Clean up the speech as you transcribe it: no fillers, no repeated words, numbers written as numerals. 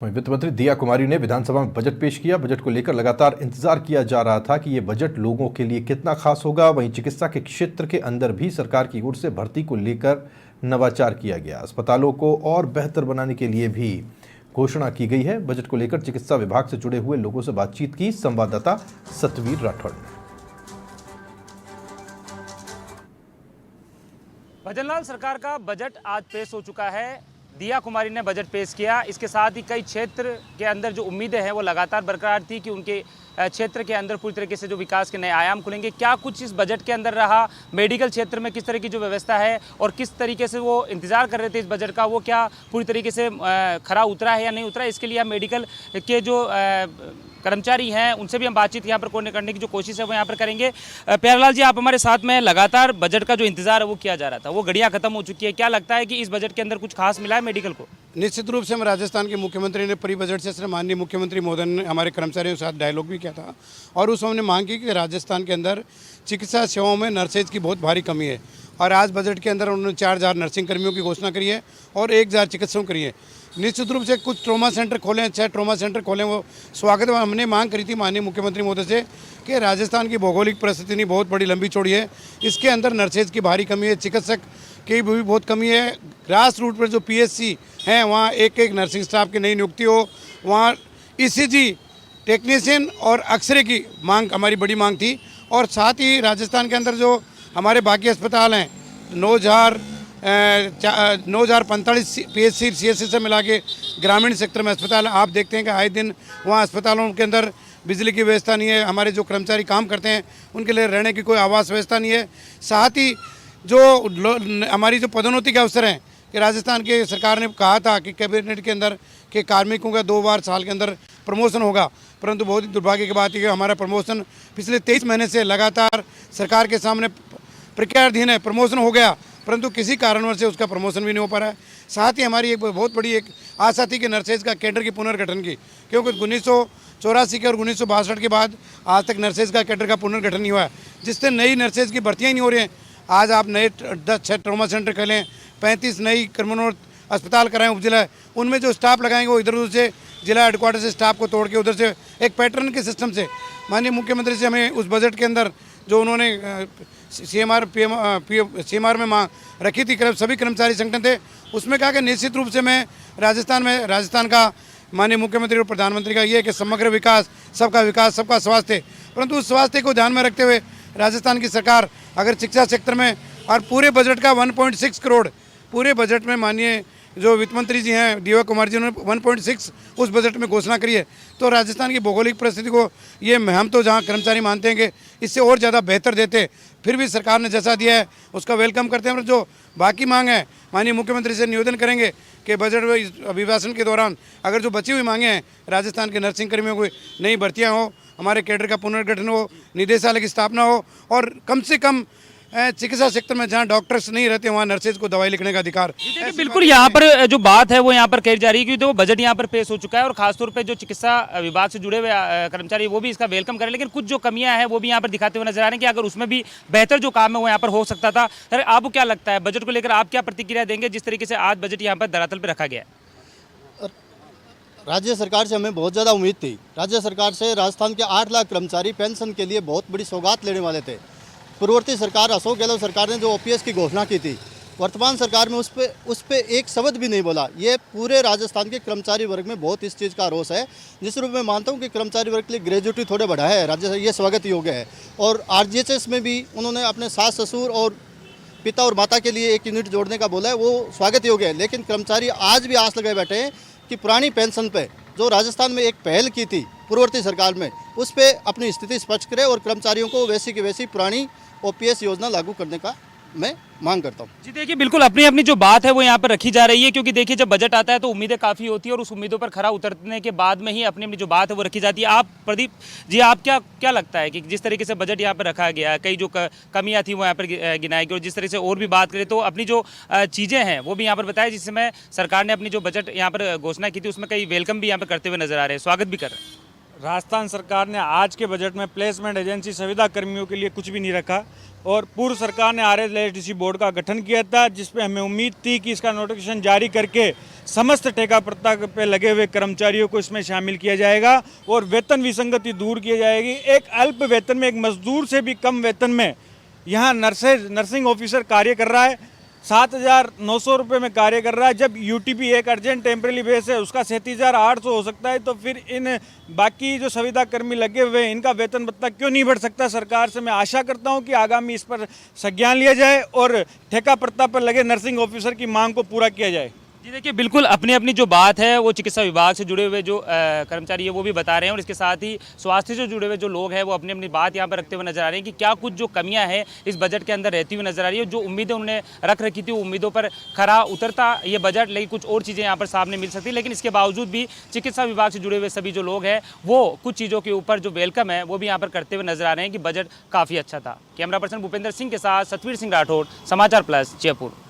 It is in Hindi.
वहीं वित्त मंत्री दिया कुमारी ने विधानसभा में बजट पेश किया। बजट को लेकर लगातार इंतजार किया जा रहा था कि ये बजट लोगों के लिए कितना खास होगा। वहीं चिकित्सा के क्षेत्र के अंदर भी सरकार की ओर से भर्ती को लेकर नवाचार किया गया। अस्पतालों को और बेहतर बनाने के लिए भी घोषणा की गई है। बजट को लेकर चिकित्सा विभाग से जुड़े हुए लोगों से बातचीत की संवाददाता सतवीर राठौड़ ने। भजनलाल, सरकार का बजट आज पेश हो चुका है। दिया कुमारी ने बजट पेश किया। इसके साथ ही कई क्षेत्र के अंदर जो उम्मीदें हैं वो लगातार बरकरार थी कि उनके क्षेत्र के अंदर पूरी तरीके से जो विकास के नए आयाम खुलेंगे। क्या कुछ इस बजट के अंदर रहा, मेडिकल क्षेत्र में किस तरह की जो व्यवस्था है और किस तरीके से वो इंतजार कर रहे थे इस बजट का, वो क्या पूरी तरीके से खरा उतरा है या नहीं उतरा, इसके लिए हम मेडिकल के जो कर्मचारी हैं उनसे भी हम बातचीत यहाँ पर करने की जो कोशिश है वो यहाँ पर करेंगे। प्यारेलाल जी, आप हमारे साथ में। लगातार बजट का जो इंतजार है वो किया जा रहा था, वो घड़ियाँ खत्म हो चुकी है। क्या लगता है कि इस बजट के अंदर कुछ खास मिला है मेडिकल को? निश्चित रूप से हम राजस्थान के मुख्यमंत्री ने प्री बजट से माननीय मुख्यमंत्री महोदय ने हमारे कर्मचारियों के साथ डायलॉग भी किया था और उस हमने मांग की कि राजस्थान के अंदर चिकित्सा सेवाओं में नर्सेज की बहुत भारी कमी है और आज बजट के अंदर उन्होंने 4000 नर्सिंग कर्मियों की घोषणा करी है और 1000 चिकित्सकों करी है। निश्चित रूप से कुछ ट्रॉमा सेंटर खोले, 6 ट्रॉमा सेंटर खोले, वो स्वागत। हमने मांग करी थी माननीय मुख्यमंत्री महोदय से कि राजस्थान की भौगोलिक परिस्थिति नहीं बहुत बड़ी लंबी चौड़ी है, इसके अंदर नर्सेज की भारी कमी है, चिकित्सक की भी बहुत कमी है। ग्रास रूट पर जो पीएचसी हैं वहाँ एक नर्सिंग स्टाफ की नई नियुक्ति हो, वहाँ ईसीजी टेक्नीशियन और एक्सरे की मांग हमारी बड़ी मांग थी। और साथ ही राजस्थान के अंदर जो हमारे बाकी अस्पताल हैं 9045 पीएचसी सीएचसी से मिला के ग्रामीण सेक्टर में अस्पताल, आप देखते हैं कि आए दिन वहाँ अस्पतालों के अंदर बिजली की व्यवस्था नहीं है, हमारे जो कर्मचारी काम करते हैं उनके लिए रहने की कोई आवास व्यवस्था नहीं है। साथ ही जो हमारी जो पदोन्नति के अवसर हैं कि राजस्थान के सरकार ने कहा था कि कैबिनेट के अंदर कि कार्मिकों का 2 बार साल के अंदर प्रमोशन होगा, परंतु बहुत ही दुर्भाग्य की बात है कि हमारा प्रमोशन पिछले 23 महीने से लगातार सरकार के सामने प्रक्रियाधीन है। प्रमोशन हो गया परंतु किसी कारणवश से उसका प्रमोशन भी नहीं हो पा रहा है। साथ ही हमारी एक बहुत बड़ी एक आशा थी कि नर्सेज का कैडर की पुनर्गठन की, क्योंकि 1984 के और 1962 के बाद आज तक नर्सेज का कैडर का पुनर्गठन नहीं हुआ है, जिससे नई नर्सेज की भर्तियाँ ही नहीं हो रही हैं। आज आप नए 6 ट्रॉमा सेंटर खोलें, 35 नई कर्मनोट अस्पताल कराएं उपजिला, उनमें जो स्टाफ लगाएंगे वो इधर उधर से जिला हेडक्वार्टर से स्टाफ को तोड़ के उधर से एक पैटर्न के सिस्टम से माननीय मुख्यमंत्री से हमें उस बजट के अंदर जो उन्होंने सीएमआर में मांग रखी थी, सभी कर्मचारी संगठन थे, उसमें कहा कि निश्चित रूप से मैं राजस्थान का माननीय मुख्यमंत्री और प्रधानमंत्री का ये है कि समग्र विकास, सबका स्वास्थ्य, परंतु उस स्वास्थ्य को ध्यान में रखते हुए राजस्थान की सरकार अगर शिक्षा क्षेत्र में और पूरे बजट का 1.6 करोड़ पूरे बजट में माननीय जो वित्त मंत्री जी हैं दिया कुमार जी ने 1.6 उस बजट में घोषणा करी है, तो राजस्थान की भौगोलिक परिस्थिति को ये हम तो जहाँ कर्मचारी मानते हैं कि इससे और ज़्यादा बेहतर देते, फिर भी सरकार ने जैसा दिया है उसका वेलकम करते हैं। और जो बाकी मांग है माननीय मुख्यमंत्री से निवेदन करेंगे कि बजट में अभिभाषण के दौरान अगर जो बची हुई मांगे हैं राजस्थान के नर्सिंग कर्मियों को नई भर्तियाँ हो, हमारे कैडर का पुनर्गठन हो, निदेशालय की स्थापना हो और कम से कम चिकित्सा सेक्टर में जहां डॉक्टर्स नहीं रहते वहां नर्सेज को दवाई लिखने का अधिकार। बिल्कुल, यहाँ पर जो बात है वो यहाँ पर कही जा रही है क्योंकि वो बजट यहाँ पर पेश हो चुका है और खासतौर पे जो चिकित्सा विभाग से जुड़े हुए कर्मचारी वो भी इसका वेलकम करें, लेकिन कुछ जो कमियां हैं वो भी यहाँ पर दिखाते हुए नजर आ रहे हैं कि अगर उसमें भी बेहतर जो काम है वो यहाँ पर हो सकता था। सर, आपको क्या लगता है बजट को लेकर, आप क्या प्रतिक्रिया देंगे जिस तरीके से आज बजट यहाँ पर धरातल पर रखा गया है? राज्य सरकार से हमें बहुत ज़्यादा उम्मीद थी। राज्य सरकार से राजस्थान के 8 लाख कर्मचारी पेंशन के लिए बहुत बड़ी सौगात लेने वाले थे। पूर्ववर्ती सरकार अशोक गहलोत सरकार ने जो ओपीएस की घोषणा की थी, वर्तमान सरकार में उस पे एक शब्द भी नहीं बोला। ये पूरे राजस्थान के कर्मचारी वर्ग में बहुत इस चीज़ का रोष है, जिस रूप में मानता हूँ कि कर्मचारी वर्ग के लिए ग्रेजुएटी थोड़े बढ़ाया है राज्य, ये स्वागत योग्य है। और आरजीएचएस में भी उन्होंने अपने सास ससुर और पिता और माता के लिए एक यूनिट जोड़ने का बोला है, वो स्वागत योग्य है। लेकिन कर्मचारी आज भी आस लगाए बैठे हैं कि पुरानी पेंशन पे जो राजस्थान में एक पहल की थी पूर्ववर्ती सरकार में, उस पर अपनी स्थिति स्पष्ट करे और कर्मचारियों को वैसी की वैसी पुरानी ओपीएस योजना लागू करने का मैं मांग करता हूँ। जी देखिए, बिल्कुल अपनी अपनी जो बात है वो यहाँ पर रखी जा रही है, क्योंकि देखिए जब बजट आता है तो उम्मीदें काफ़ी होती है और उस उम्मीदों पर खरा उतरने के बाद में ही अपनी अपनी जो बात है वो रखी जाती है। आप प्रदीप जी, आप क्या लगता है कि जिस तरीके से बजट यहाँ पर रखा गया, कई जो कमियाँ थी वो यहाँ पर गिनाई गई और जिस तरह से और भी बात करें तो अपनी जो चीज़ें हैं वो भी यहाँ पर बताया, जिसमें सरकार ने अपनी जो बजट यहाँ पर घोषणा की थी उसमें कई वेलकम भी यहाँ पर करते हुए नजर आ रहे हैं, स्वागत भी कर रहे हैं। राजस्थान सरकार ने आज के बजट में प्लेसमेंट एजेंसी संविदा कर्मियों के लिए कुछ भी नहीं रखा और पूर्व सरकार ने आरएसडीसी बोर्ड का गठन किया था, जिस पे हमें उम्मीद थी कि इसका नोटिफिकेशन जारी करके समस्त ठेका प्रथा पे लगे हुए कर्मचारियों को इसमें शामिल किया जाएगा और वेतन विसंगति दूर की जाएगी। एक अल्प वेतन में, एक मजदूर से भी कम वेतन में यहाँ नर्सिंग ऑफिसर कार्य कर रहा है, 7,900 रुपये में कार्य कर रहा है। जब यूटीपी एक अर्जेंट टेम्परेरी बेस है उसका 37,800 हो सकता है, तो फिर इन बाकी जो संविदा कर्मी लगे हुए हैं इनका वेतन भत्ता क्यों नहीं बढ़ सकता। सरकार से मैं आशा करता हूं कि आगामी इस पर संज्ञान लिया जाए और ठेका प्रथा पर लगे नर्सिंग ऑफिसर की मांग को पूरा किया जाए। जी देखिए, बिल्कुल अपनी अपनी जो बात है वो चिकित्सा विभाग से जुड़े हुए जो कर्मचारी है वो भी बता रहे हैं, और इसके साथ ही स्वास्थ्य से जुड़े हुए जो लोग हैं वो अपनी अपनी बात यहाँ पर रखते हुए नजर आ रहे हैं कि क्या कुछ जो कमियां हैं इस बजट के अंदर रहती हुई नजर आ रही है। जो उम्मीदें उन्होंने रख रखी थी वो उम्मीदों पर खरा उतरता ये बजट, लेकिन कुछ और चीज़ें यहाँ पर सामने मिल सकती, लेकिन इसके बावजूद भी चिकित्सा विभाग से जुड़े हुए सभी जो लोग हैं वो कुछ चीज़ों के ऊपर जो वेलकम है वो भी यहाँ पर करते हुए नजर आ रहे हैं कि बजट काफ़ी अच्छा था। कैमरा पर्सन भूपेंद्र सिंह के साथ सतवीर सिंह राठौड़, समाचार प्लस, जयपुर।